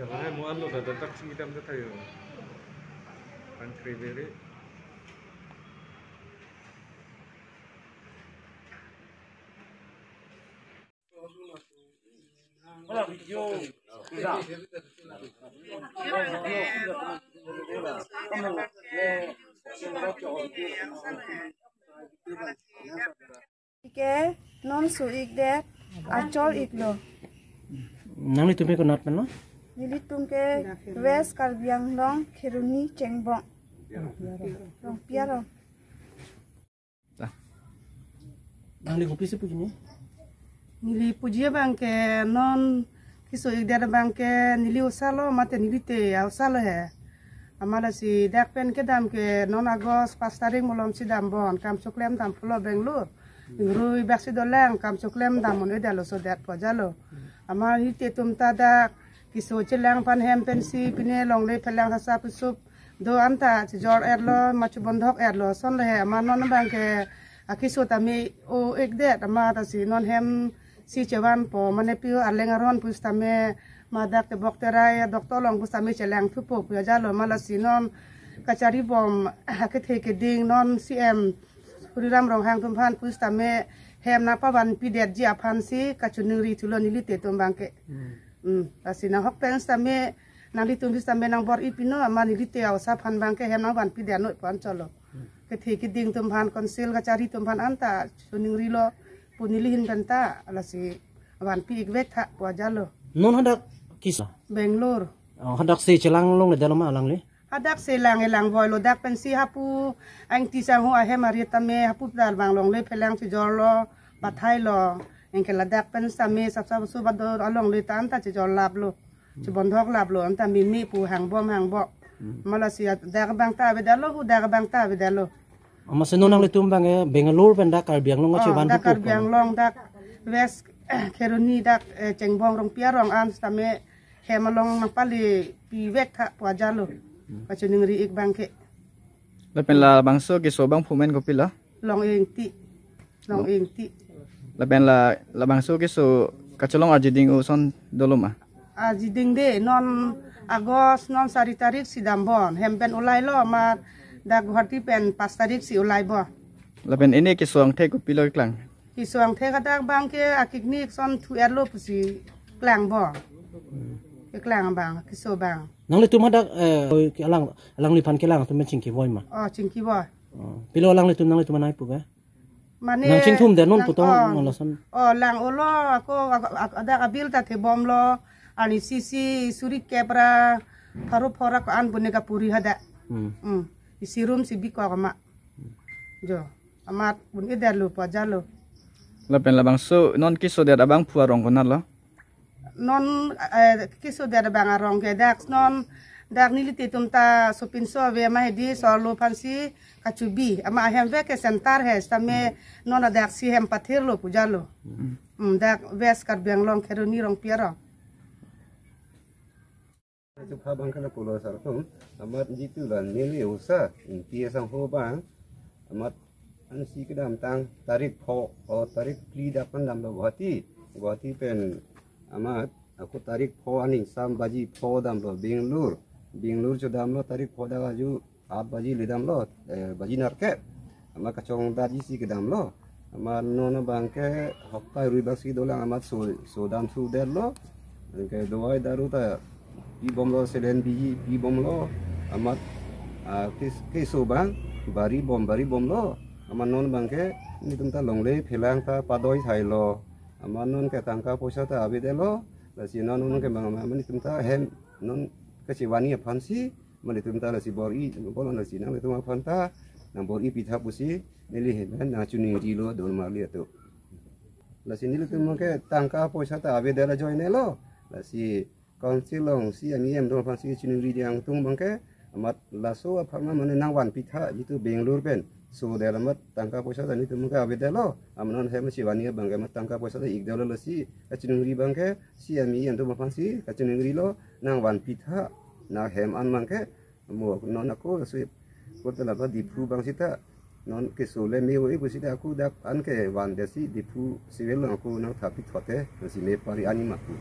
Jangan mau anu dah tetap kita tayo. Country very. Hola, video. Ike non su ik det acol ik lo. Nang itu me konat man no? Nilit tungke west Karbiang long Kiruni Cengbong. Long piaro. Nang li kopi sepu ni. Nili pujia bangke non kiso ik det bangke nili usalo mate nili te usalo he. Amala si dakpen ke dam ke non Agos pas taring mulom si dam bon kam suklem dam pulo Benglur. Rui baksi doleng kam suklem dam mon edalo so dat pojalo. Amal hite tum tadak kiso celang pan hem pensi pine long le pelang hasa pusup do anta jor erlo machu bondhok erlo son le amar non bangke akiso tami o ek det amar ta si non hem si cewan po mane piu alengaron pus tame madak te boktera doktor long pus tami celang thupo pu jalo malasi non kacari bom hakethe ke ding non cm Puriram rong hang tumpan pus tame hem na pawan pidet ji aphan si kachunuri tulon nilite tumbangke asina hok pens tame nang litum bis tame nang bor ipino ama nilite awsa phan bangke hem nang ban pidet noi pan cholo ke theki ding tumpan konsil kacari tumpan anta suningri lo punilihin benta alasi ban pi igwek tha pojalo Non hadak kisa. Benglur Hadak se celang long le dalam alang le. hadak selang elang boy lo dak pensi hapu ang tisang ho ahe marita me hapu dal bang long le pelang si jorlo bathai lo engke la dak pen same sap sap su bador along le tan ta si jor lab lo si bondhok lab lo anta mimi pu hang bo Malaysia dak bang ta be dalo hu dak bang ta be dalo Ama se nonang le tumbang e Bengaluru pen dak Karbiang long ngache ban dak Karbiang long dak west Keruni dak Cengbong rong pia rong an same hemalong napali pi wek tha pojalo Kacuning ri ik bangke. Lapen la bangso ke sobang pumen kopi la. Long ing ti. Lapen la bangso ke so kacolong arjiding uson doloma. Arjiding de non Agos non sari tarik si dambon. Hempen ulai lo ma dak horti pen pas tarik si ulai bo. Lapen ini ke soang te kopi lo iklang. Kisuang te kadak bangke akiknik son tu erlo pusi klang bo. Klang bang kiso bang. Nang le tum hadak ke alang li pan ke lang tum cingki boy ma. Oh cingki bo. Pilo alang le tum nang le tum nai pu ga. Mane Nang cingtum de non putong non lasan. Oh lang olo ako ada abil ta te bom lo ani sisi suri kebra paru pora ko an bonega puri hada. Isirum si biko ma. Jo amat bun edar lu pajalo. Lapen la bangso non kiso de abang puarong konar lo. Non kiso de bang arong ke dak non dak niliti tumta supinso ve ma hedi solo pansi kacubi ama hem ve ke sentar he tame non dak si hem pathir lo pujalo dak ves Karbiang long Keruni rong piara Jumpa bangkala pulau sartum amat jitu lan nili usa inti sang ho bang amat ansi kedam tang tarik pho o tarik pli dapan dam lo guati pen amat aku tarik pho aning sam baji pho dam lo Benglur jo dam lo tarik pho da ju 8 baji le dam lo baji narke ama kacong daji si kedam lo ama nona bangke hoktai rui baksi dolang amat so dam su der lo ke doai daru ta pi bom lo selen pi bom lo amat ke so bang bari bom lo ama non bangke ni tumta longle phelang ta padoi thai lo ama non ke tangka poisa ta abide lo la si non ke bang ama ni tumta hem non keciwani fansi mali tumta la si bori bolon la si nang le tuma fanta nang bori pitha pusi nili hen na chuni ri lo don marli to la si nili tum ke tangka poisa ta abide la join lo la si konsilong si amiem don fansi chuni ri yang tung bangke amat laso apama mane nang wan pitha jitu Benglur pen so delamat tangka poisa ta ni tum ke abide lo amnon hem si wani bangke mat tangka poisa ta ik dalo si chuni ri bangke si amiem don fansi chuni ri lo nang wan pitha na hem an mangke mo non aku sui kota lama dipu bang sita non ke sole me oi busida aku dak an ke wan desi dipu siwel aku nang tapi thote si me pari ani maku